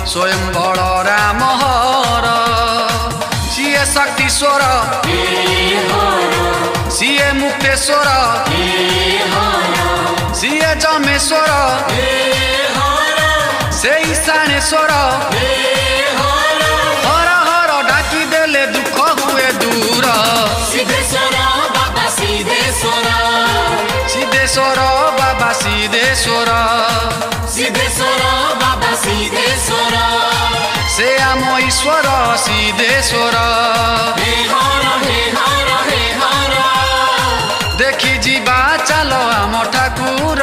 स्वयं बड़ राम हर CA शक्तिश्वर CA Mukteshwar CA Jameshwar से ईशानेश्वर हर हर डाकी देले दुख हुए दूर सिद्धेश्वर बाबा सिद्धेश्वर सिद्धेश्वर बाबा सिद्धेश्वर सिद्धेश्वर बाबा सिद्धेश्वर से आम ईश्वर सिद्धेश्वर हे हर हे हर हे हर देखी जीवा चलो आम ठाकुर